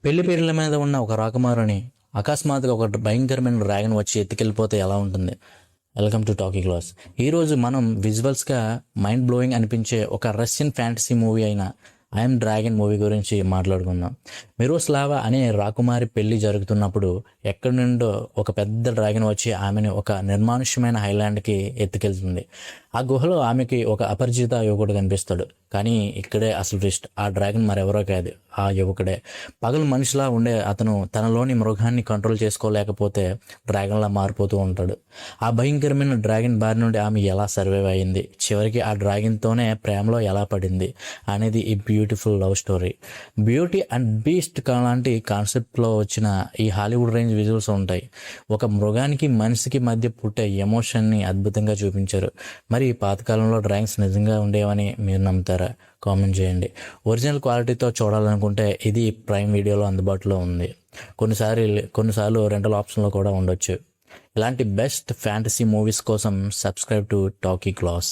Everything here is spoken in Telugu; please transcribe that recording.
పెళ్లి పీటల మీద ఉన్న ఒక రాకుమారుని అకస్మాత్తుగా ఒక భయంకరమైన డ్రాగన్ వచ్చి ఎత్తుకెళ్ళిపోతే ఎలా ఉంటుంది? Welcome to talkie class. ఈరోజు మనం విజువల్స్గా మైండ్ బ్లోయింగ్ అనిపించే ఒక రష్యన్ ఫ్యాంటసీ మూవీ అయిన ఐఎమ్ డ్రాగన్ మూవీ గురించి మాట్లాడుకుందాం. మిరోస్లావా అనే రాకుమారి పెళ్లి జరుగుతున్నప్పుడు ఎక్కడి నుండో ఒక పెద్ద డ్రాగన్ వచ్చి ఆమెను ఒక నిర్మానుష్యమైన హైలాండ్కి ఎత్తుకెళ్తుంది. ఆ గుహలో ఆమెకి ఒక అపరిచిత యువకుడు కనిపిస్తాడు. కానీ ఇక్కడే అసలు ట్విస్ట్. ఆ డ్రాగన్ మరెవరో కాదు, ఆ యువకుడే. పగలు మనిషిలా ఉండే అతను తనలోని మృగాన్ని కంట్రోల్ చేసుకోలేకపోతే డ్రాగన్లా మారిపోతూ ఉంటాడు. ఆ భయంకరమైన డ్రాగన్ బారి నుండి ఆమె ఎలా సర్వైవ్ అయింది, చివరికి ఆ డ్రాగన్తోనే ప్రేమలో ఎలా పడింది అనేది ఈ beautiful love story. Beauty and beast లాంటి కాన్సెప్ట్లో వచ్చిన ఈ హాలీవుడ్ రేంజ్ విజువల్స్ ఉంటాయి. ఒక మృగానికి మనిషికి మధ్య పుట్టే ఎమోషన్ని అద్భుతంగా చూపించారు. మరి పాతకాలంలో డ్రాగన్స్ నిజంగా ఉండేవని మీరు నమ్ముతారా? కామెంట్ చేయండి. ఒరిజినల్ క్వాలిటీతో చూడాలనుకుంటే ఇది ప్రైమ్ వీడియోలో అందుబాటులో ఉంది. కొన్నిసార్లు రెంటల్ ఆప్షన్లో కూడా ఉండొచ్చు. ఇలాంటి బెస్ట్ ఫ్యాంటసీ మూవీస్ కోసం సబ్స్క్రైబ్ టు టాకీ క్లాస్.